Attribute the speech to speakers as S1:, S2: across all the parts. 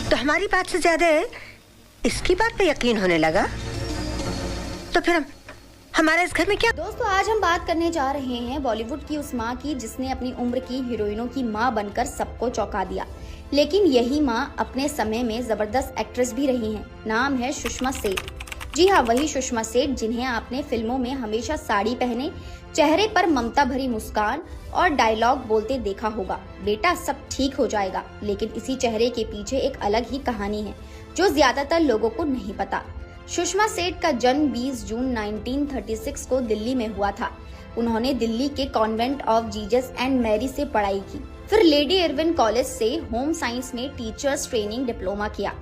S1: तो हमारी बात से ज्यादा इसकी बात पे यकीन होने लगा। तो फिर हमारा इस घर में क्या?
S2: दोस्तों, आज हम बात करने जा रहे हैं बॉलीवुड की उस माँ की जिसने अपनी उम्र की हीरोइनों की माँ बनकर सबको चौंका दिया। लेकिन यही माँ अपने समय में जबरदस्त एक्ट्रेस भी रही हैं। नाम है सुषमा सेठ। जी हाँ, वही सुषमा सेठ जिन्हें आपने फिल्मों में हमेशा साड़ी पहने, चेहरे पर ममता भरी मुस्कान और डायलॉग बोलते देखा होगा, बेटा सब ठीक हो जाएगा। लेकिन इसी चेहरे के पीछे एक अलग ही कहानी है जो ज्यादातर लोगों को नहीं पता। सुषमा सेठ का जन्म 20 जून 1936 को दिल्ली में हुआ था। उन्होंने दिल्ली के convent of Jesus and Mary से पढ़ाई की, फिर लेडी इरविन कॉलेज से होम साइंस में टीचर्स ट्रेनिंग डिप्लोमा किया।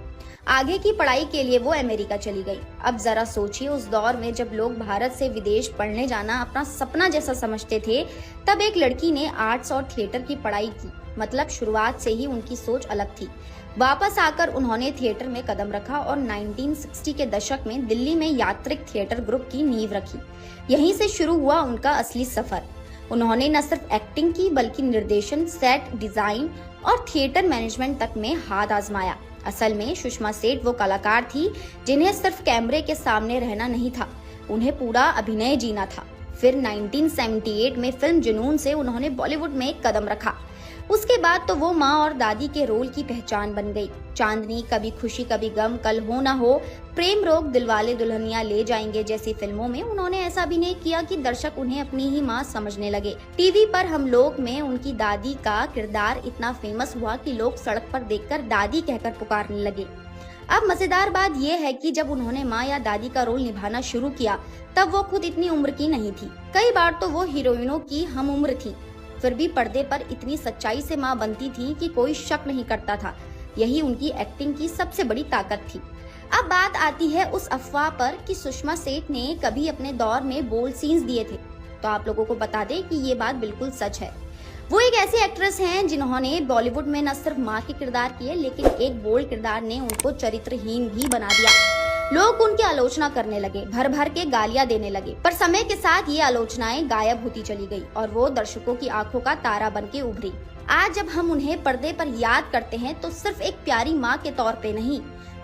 S2: आगे की पढ़ाई के लिए वो अमेरिका चली गई। अब जरा सोचिए, उस दौर में जब लोग भारत से विदेश पढ़ने जाना अपना सपना जैसा समझते थे, तब एक लड़की ने आर्ट्स और थिएटर की पढ़ाई की। मतलब शुरुआत से ही उनकी सोच अलग थी। वापस आकर उन्होंने थिएटर में कदम रखा और 1960 के दशक में दिल्ली में यात्रिक थिएटर ग्रुप की नींव रखी। यहीं से शुरू हुआ उनका असली सफर। उन्होंने न सिर्फ एक्टिंग की बल्कि निर्देशन, सेट डिजाइन और थिएटर मैनेजमेंट तक में हाथ आजमाया। असल में सुषमा सेठ वो कलाकार थी जिन्हें सिर्फ कैमरे के सामने रहना नहीं था, उन्हें पूरा अभिनय जीना था। फिर 1978 में फिल्म जुनून से उन्होंने बॉलीवुड में एक कदम रखा। उसके बाद तो वो माँ और दादी के रोल की पहचान बन गई। चांदनी, कभी खुशी कभी गम, कल हो ना हो, प्रेम रोग, दिलवाले दुल्हनिया ले जाएंगे जैसी फिल्मों में उन्होंने ऐसा अभिनय किया कि दर्शक उन्हें अपनी ही माँ समझने लगे। टीवी पर हम लोग में उनकी दादी का किरदार इतना फेमस हुआ कि लोग सड़क पर देखकर दादी कहकर पुकारने लगे। अब मजेदार बात यह है कि जब उन्होंने माँ या दादी का रोल निभाना शुरू किया तब वो खुद इतनी उम्र की नहीं थी। कई बार तो वो हीरोइनों की हम उम्र थी, फिर भी पर्दे पर इतनी सच्चाई से माँ बनती थी कि कोई शक नहीं करता था। यही उनकी एक्टिंग की सबसे बड़ी ताकत थी। अब बात आती है उस अफवाह पर कि सुषमा सेठ ने कभी अपने दौर में बोल्ड सीन्स दिए थे। तो आप लोगों को बता दें कि ये बात बिल्कुल सच है। वो एक ऐसी एक्ट्रेस हैं जिन्होंने बॉलीवुड में न सिर्फ माँ के किरदार किए, लेकिन एक बोल्ड किरदार ने उनको चरित्रहीन भी बना दिया। लोग उनकी आलोचना करने लगे, भर भर के गालियां देने लगे, पर समय के साथ ये आलोचनाएं गायब होती चली गई और वो दर्शकों की आंखों का तारा बन के उभरी। आज जब हम उन्हें पर्दे पर याद करते हैं तो सिर्फ एक प्यारी माँ के तौर पे नहीं,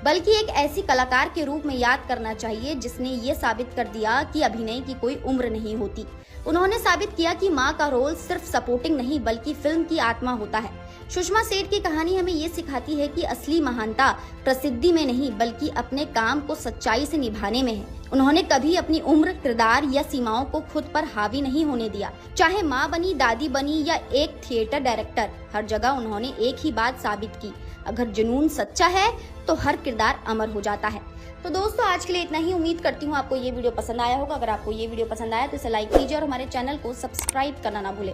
S2: बल्कि एक ऐसी कलाकार के रूप में याद करना चाहिए जिसने ये साबित कर दिया कि अभिनय की कोई उम्र नहीं होती। उन्होंने साबित किया कि माँ का रोल सिर्फ सपोर्टिंग नहीं बल्कि फिल्म की आत्मा होता है। सुषमा सेठ की कहानी हमें ये सिखाती है कि असली महानता प्रसिद्धि में नहीं बल्कि अपने काम को सच्चाई से निभाने में है। उन्होंने कभी अपनी उम्र, किरदार या सीमाओं को खुद पर हावी नहीं होने दिया। चाहे माँ बनी, दादी बनी या एक थिएटर डायरेक्टर, हर जगह उन्होंने एक ही बात साबित की, अगर जुनून सच्चा है तो हर किरदार अमर हो जाता है। तो दोस्तों, आज के लिए इतना ही। उम्मीद करती हूँ आपको ये वीडियो पसंद आया होगा। अगर आपको ये वीडियो पसंद आया तो इसे लाइक कीजिए और हमारे चैनल को सब्सक्राइब करना ना भूलें।